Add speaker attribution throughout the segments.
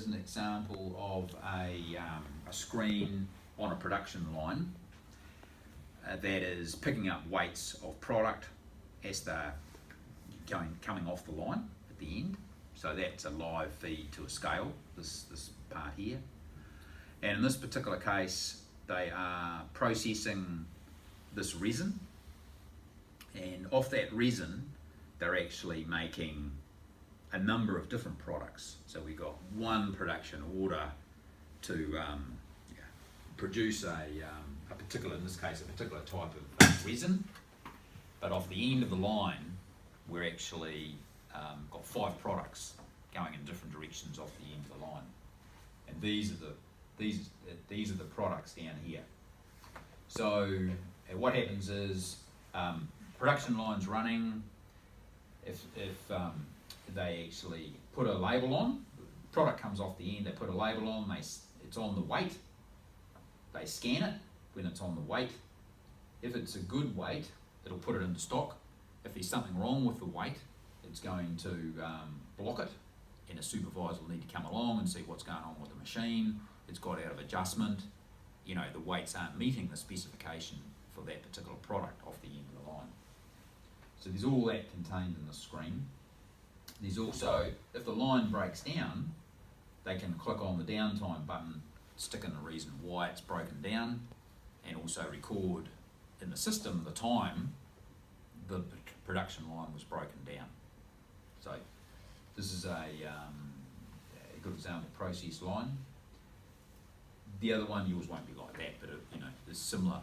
Speaker 1: is an example of a screen on a production line that is picking up weights of product as they're coming off the line at the end. So that's a live feed to a scale, this part here. And in this particular case, they are processing this resin, and off that resin, they're actually making a number of different products. So we've got one production order to produce a particular, in this case, a particular type of resin. But off the end of the line, we're actually got 5 products going in different directions off the end of the line. And these are the products down here. So what happens is production lines running. If they actually put a label on, product comes off the end, they put a label on, it's on the weight, they scan it when it's on the weight. If it's a good weight, it'll put it into stock. If there's something wrong with the weight, it's going to block it, and a supervisor will need to come along and see what's going on with the machine. It's got out of adjustment, the weights aren't meeting the specification for that particular product off the end of the line. So there's all that contained in the screen. There's also, if the line breaks down, they can click on the downtime button, stick in the reason why it's broken down, and also record in the system the time the production line was broken down. So this is a good example process line. The other one, yours won't be like that, but there's similar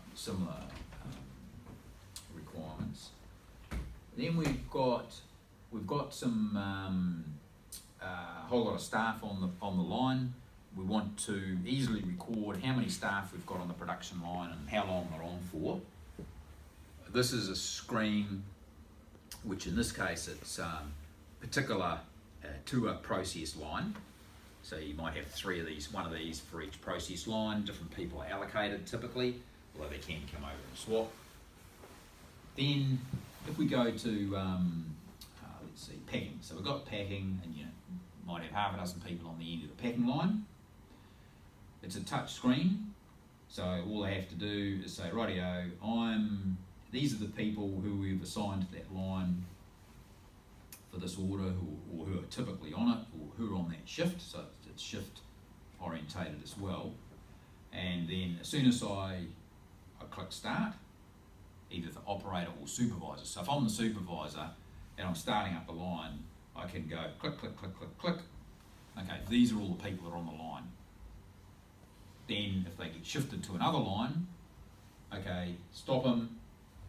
Speaker 1: requirements. Then we've got some whole lot of staff on the line. We want to easily record how many staff we've got on the production line and how long they're on for. This is a screen, which in this case it's particular to a process line. So you might have 3 of these, 1 of these for each process line. Different people are allocated typically, although they can come over and swap. Then if we go to, let's see, packing. So we've got packing, and might have half a dozen people on the end of the packing line. It's a touch screen, so all they have to do is say, rightio, these are the people who we've assigned to that line for this order, or who are typically on it, or who are on that shift, so it's shift orientated as well. And then as soon as I click start, either the operator or supervisor. So if I'm the supervisor and I'm starting up the line, I can go click, click, click, click, click. Okay, these are all the people that are on the line. Then if they get shifted to another line, okay, stop him,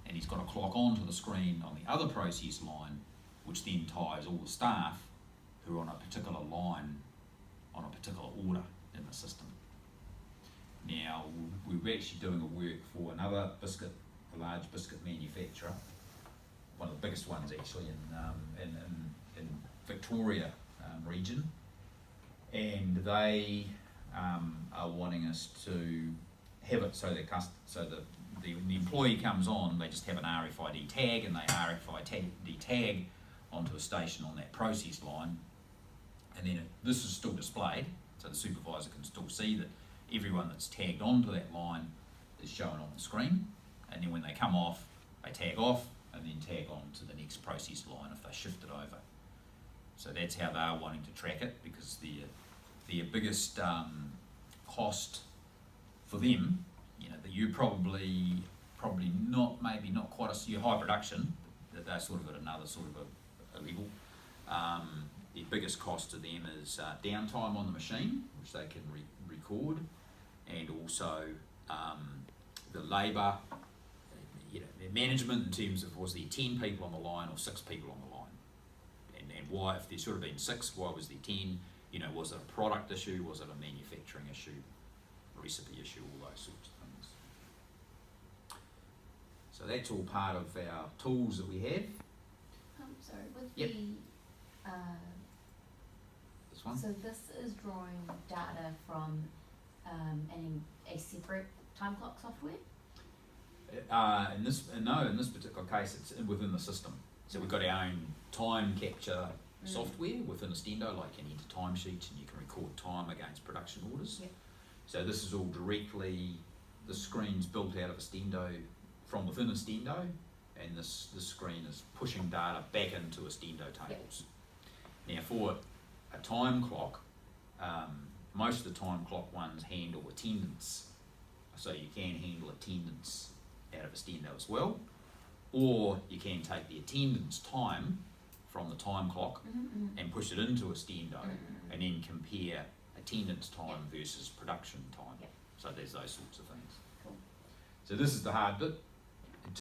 Speaker 1: and he's got to clock onto the screen on the other process line, which then ties all the staff who are on a particular line on a particular order in the system. Now, we're actually doing a work for another a large biscuit manufacturer, one of the biggest ones actually in Victoria region, and they are wanting us to have it so the employee comes on, they just have an RFID tag, and they RFID tag onto a station on that process line, and then this is still displayed, so the supervisor can still see that everyone that's tagged onto that line is shown on the screen, and then when they come off, they tag off and then tag on to the next process line if they shift it over. So that's how they're wanting to track it, because the biggest cost for them, that you probably not quite your high production, that they're sort of at another sort of a level. The biggest cost to them is downtime on the machine, which they can record, and also the labour, their management in terms of, was there 10 people on the line or 6 people on the line, and why, if there should have been 6, why was there 10? Was it a product issue, was it a manufacturing issue, recipe issue, all those sorts of things. So that's all part of our tools that we have.
Speaker 2: Sorry, with
Speaker 1: Yep. This one?
Speaker 2: So this is drawing data from a separate time clock software?
Speaker 1: In this particular case, it's within the system. So we've got our own time capture software within a Stendo, like you can enter timesheets and you can record time against production orders.
Speaker 2: Yep.
Speaker 1: So this is all directly, the screen's built out of a Stendo from within a Stendo, and this screen is pushing data back into a Stendo tables. Now for a time clock, most of the time clock ones handle attendance, so you can handle attendance out of a Stendo as well, or you can take the attendance time from the time clock and push it into a Stendo and then compare attendance time versus production time.
Speaker 2: Yep.
Speaker 1: So there's those sorts of things.
Speaker 2: Cool.
Speaker 1: So this is the hard bit.